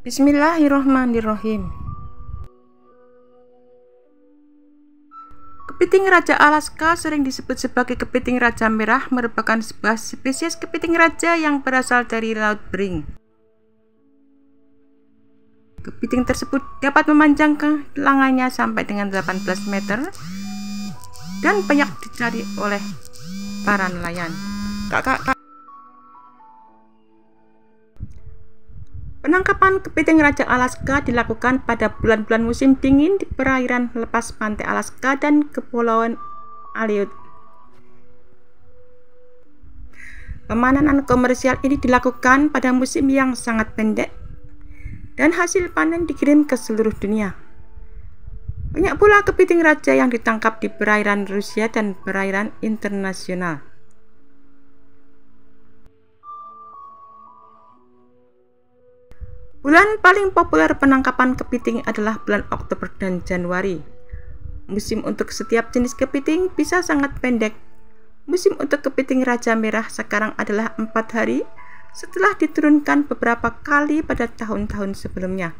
Bismillahirrahmanirrahim. Kepiting raja Alaska, sering disebut sebagai kepiting raja merah, merupakan sebuah spesies kepiting raja yang berasal dari Laut Bering. Kepiting tersebut dapat memanjang ke lengannya sampai dengan 18 meter dan banyak dicari oleh para nelayan. Penangkapan kepiting raja Alaska dilakukan pada bulan-bulan musim dingin di perairan lepas pantai Alaska dan Kepulauan Aleut. Pemanenan komersial ini dilakukan pada musim yang sangat pendek dan hasil panen dikirim ke seluruh dunia. Banyak pula kepiting raja yang ditangkap di perairan Rusia dan perairan internasional. Bulan paling populer penangkapan kepiting adalah bulan Oktober dan Januari. Musim untuk setiap jenis kepiting bisa sangat pendek. Musim untuk kepiting raja merah sekarang adalah 4 hari setelah diturunkan beberapa kali pada tahun-tahun sebelumnya.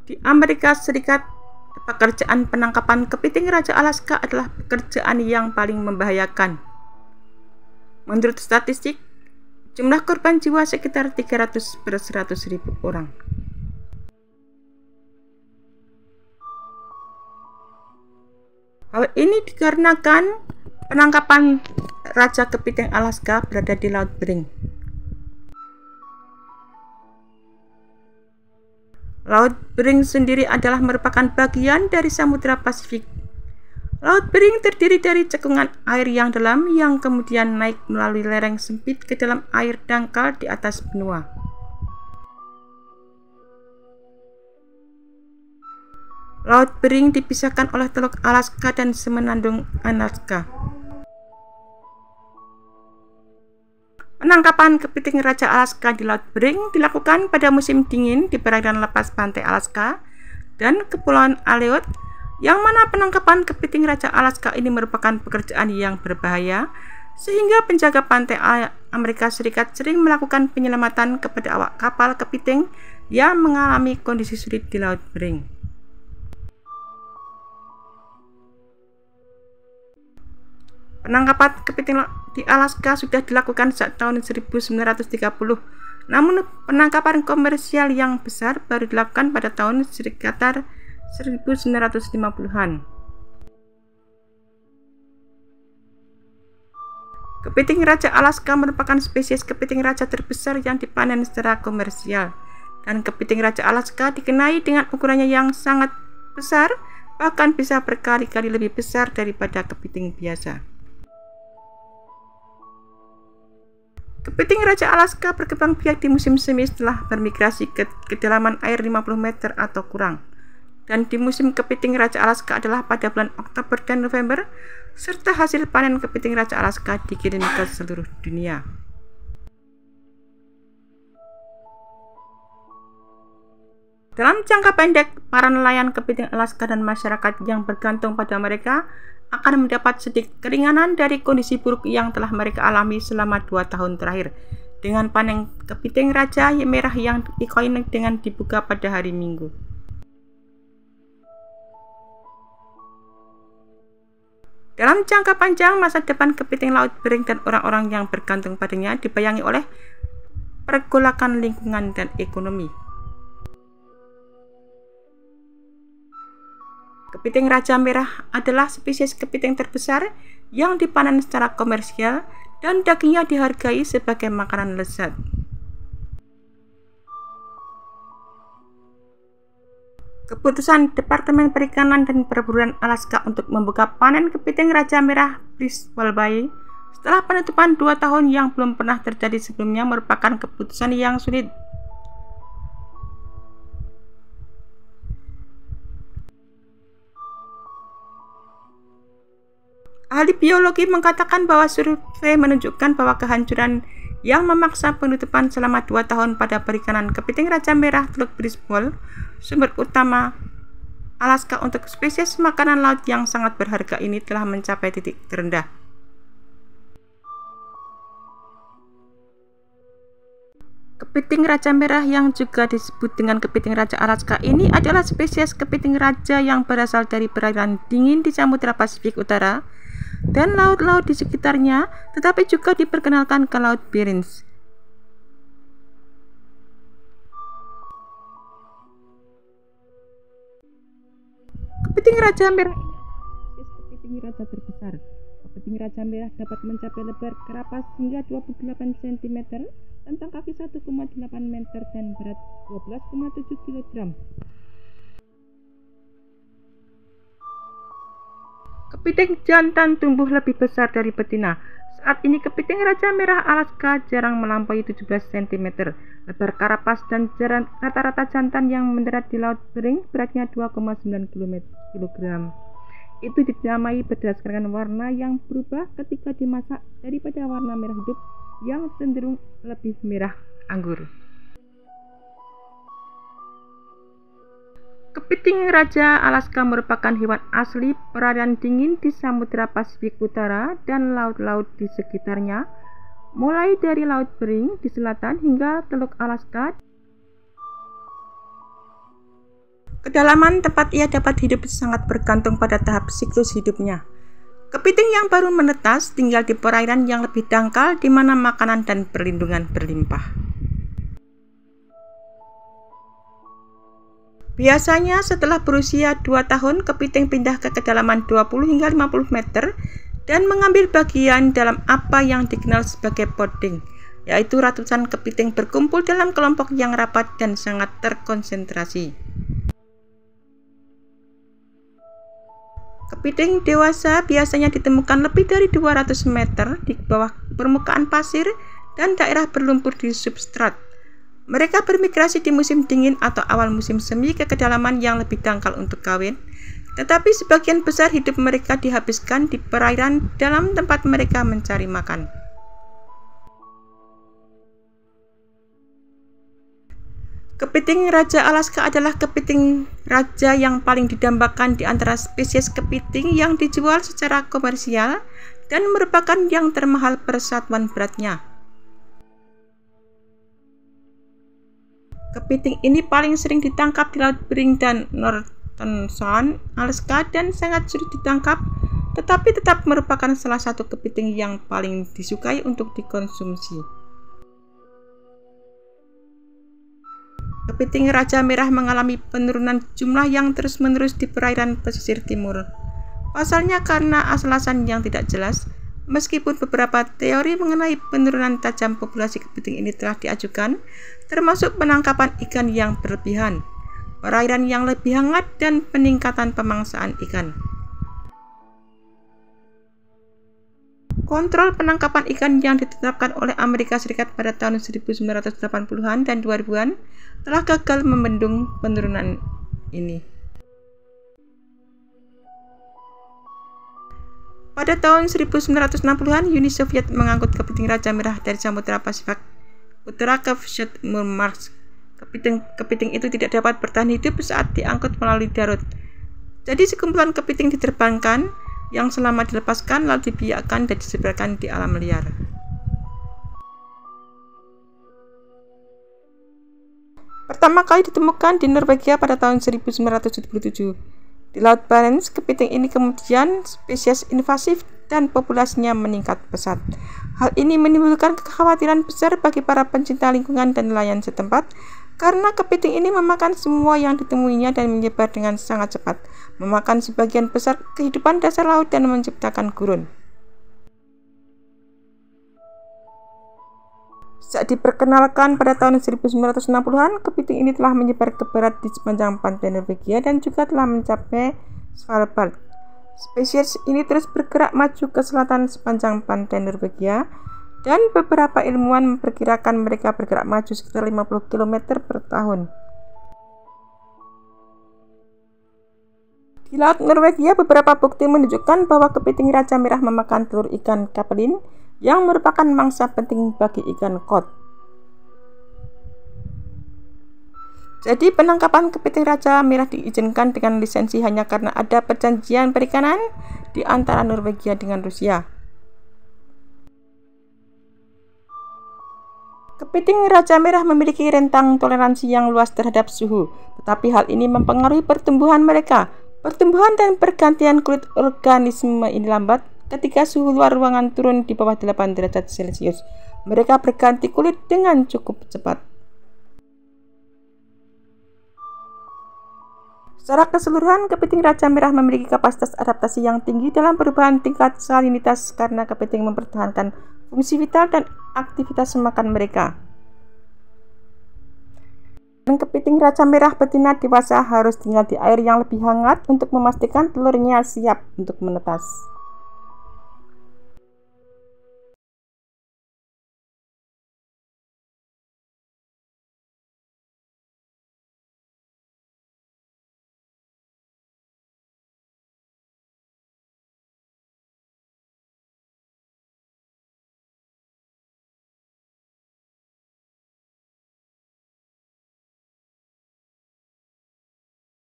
Di Amerika Serikat, pekerjaan penangkapan kepiting raja Alaska adalah pekerjaan yang paling membahayakan. Menurut statistik, jumlah korban jiwa sekitar 300 per 100.000 orang. Hal ini dikarenakan penangkapan raja kepiting Alaska berada di Laut Bering. Laut Bering sendiri adalah merupakan bagian dari Samudra Pasifik. Laut Bering terdiri dari cekungan air yang dalam yang kemudian naik melalui lereng sempit ke dalam air dangkal di atas benua. Laut Bering dipisahkan oleh Teluk Alaska dan Semenandung Alaska. Penangkapan kepiting raja Alaska di Laut Bering dilakukan pada musim dingin di perairan lepas pantai Alaska dan Kepulauan Aleut, yang mana penangkapan kepiting raja Alaska ini merupakan pekerjaan yang berbahaya, sehingga penjaga pantai Amerika Serikat sering melakukan penyelamatan kepada awak kapal kepiting yang mengalami kondisi sulit di Laut Bering. Penangkapan kepiting di Alaska sudah dilakukan sejak tahun 1930, namun penangkapan komersial yang besar baru dilakukan pada tahun sekitar 1950-an. Kepiting raja Alaska merupakan spesies kepiting raja terbesar yang dipanen secara komersial, dan kepiting raja Alaska dikenai dengan ukurannya yang sangat besar, bahkan bisa berkali-kali lebih besar daripada kepiting biasa. Kepiting raja Alaska berkembang biak di musim semi setelah bermigrasi ke kedalaman air 50 meter atau kurang. Dan di musim kepiting raja Alaska adalah pada bulan Oktober dan November, serta hasil panen kepiting raja Alaska dikirim ke seluruh dunia. Dalam jangka pendek, para nelayan kepiting Alaska dan masyarakat yang bergantung pada mereka akan mendapat sedikit keringanan dari kondisi buruk yang telah mereka alami selama 2 tahun terakhir, dengan panen kepiting raja merah yang ikonik dengan dibuka pada hari Minggu. Dalam jangka panjang, masa depan kepiting Laut Bering dan orang-orang yang bergantung padanya dibayangi oleh pergolakan lingkungan dan ekonomi. Kepiting raja merah adalah spesies kepiting terbesar yang dipanen secara komersial dan dagingnya dihargai sebagai makanan lezat. Keputusan Departemen Perikanan dan Perburuan Alaska untuk membuka panen kepiting raja merah Bristol Bay setelah penutupan 2 tahun yang belum pernah terjadi sebelumnya merupakan keputusan yang sulit. Ahli biologi mengatakan bahwa survei menunjukkan bahwa kehancuran yang memaksa penutupan selama 2 tahun pada perikanan kepiting raja merah Teluk Bristol, sumber utama Alaska untuk spesies makanan laut yang sangat berharga ini, telah mencapai titik terendah. Kepiting raja merah yang juga disebut dengan kepiting raja Alaska ini adalah spesies kepiting raja yang berasal dari perairan dingin di Samudra Pasifik Utara dan laut-laut di sekitarnya, tetapi juga diperkenalkan ke Laut Bering. Kepiting raja merah ini adalah spesies kepiting raja terbesar. Kepiting raja merah dapat mencapai lebar karapas hingga 28 cm, rentang kaki 1,8 meter dan berat 12,7 kg. Kepiting jantan tumbuh lebih besar dari betina. Saat ini kepiting raja merah Alaska jarang melampaui 17 cm. Lebar karapas dan rata-rata jantan yang mendarat di Laut Bering beratnya 2,9 kg. Itu dinamai berdasarkan warna yang berubah ketika dimasak daripada warna merah hidup yang cenderung lebih merah anggur. Kepiting raja Alaska merupakan hewan asli perairan dingin di Samudra Pasifik Utara dan laut-laut di sekitarnya, mulai dari Laut Bering di selatan hingga Teluk Alaska. Kedalaman tempat ia dapat hidup sangat bergantung pada tahap siklus hidupnya. Kepiting yang baru menetas tinggal di perairan yang lebih dangkal di mana makanan dan perlindungan berlimpah. Biasanya setelah berusia 2 tahun, kepiting pindah ke kedalaman 20 hingga 50 meter dan mengambil bagian dalam apa yang dikenal sebagai podding, yaitu ratusan kepiting berkumpul dalam kelompok yang rapat dan sangat terkonsentrasi. Kepiting dewasa biasanya ditemukan lebih dari 200 meter di bawah permukaan pasir dan daerah berlumpur di substrat. Mereka bermigrasi di musim dingin atau awal musim semi ke kedalaman yang lebih dangkal untuk kawin, tetapi sebagian besar hidup mereka dihabiskan di perairan dalam tempat mereka mencari makan. Kepiting raja Alaska adalah kepiting raja yang paling didambakan di antara spesies kepiting yang dijual secara komersial dan merupakan yang termahal per satuan beratnya. Kepiting ini paling sering ditangkap di Laut Bering dan Northern Sound, Alaska dan sangat sulit ditangkap, tetapi tetap merupakan salah satu kepiting yang paling disukai untuk dikonsumsi. Kepiting raja merah mengalami penurunan jumlah yang terus-menerus di perairan pesisir timur. Pasalnya karena alasan yang tidak jelas, meskipun beberapa teori mengenai penurunan tajam populasi kepiting ini telah diajukan, termasuk penangkapan ikan yang berlebihan, perairan yang lebih hangat, dan peningkatan pemangsaan ikan. Kontrol penangkapan ikan yang ditetapkan oleh Amerika Serikat pada tahun 1980-an dan 2000-an telah gagal membendung penurunan ini. Pada tahun 1960-an, Uni Soviet mengangkut kepiting raja merah dari Samudra Pasifik Utara ke Murmansk. Kepiting itu tidak dapat bertahan hidup saat diangkut melalui darat. Jadi sekumpulan kepiting diterbangkan yang selama dilepaskan lalu dibiarkan dan disebarkan di alam liar. Pertama kali ditemukan di Norwegia pada tahun 1977. Di Laut Barents, kepiting ini kemudian spesies invasif dan populasinya meningkat pesat. Hal ini menimbulkan kekhawatiran besar bagi para pencinta lingkungan dan nelayan setempat, karena kepiting ini memakan semua yang ditemuinya dan menyebar dengan sangat cepat, memakan sebagian besar kehidupan dasar laut dan menciptakan gurun. Saat diperkenalkan pada tahun 1960-an, kepiting ini telah menyebar ke barat di sepanjang pantai Norwegia dan juga telah mencapai Svalbard. Spesies ini terus bergerak maju ke selatan sepanjang pantai Norwegia, dan beberapa ilmuwan memperkirakan mereka bergerak maju sekitar 50 km per tahun. Di Laut Norwegia, beberapa bukti menunjukkan bahwa kepiting raja merah memakan telur ikan capelin yang merupakan mangsa penting bagi ikan cod. Jadi penangkapan kepiting raja merah diizinkan dengan lisensi hanya karena ada perjanjian perikanan di antara Norwegia dengan Rusia. Kepiting raja merah memiliki rentang toleransi yang luas terhadap suhu, tetapi hal ini mempengaruhi pertumbuhan mereka. Pertumbuhan dan pergantian kulit organisme ini lambat ketika suhu luar ruangan turun di bawah 8 derajat Celcius. Mereka berganti kulit dengan cukup cepat. Secara keseluruhan, kepiting raja merah memiliki kapasitas adaptasi yang tinggi dalam perubahan tingkat salinitas karena kepiting mempertahankan fungsi vital dan aktivitas makan mereka. Dan kepiting raja merah betina dewasa harus tinggal di air yang lebih hangat untuk memastikan telurnya siap untuk menetas.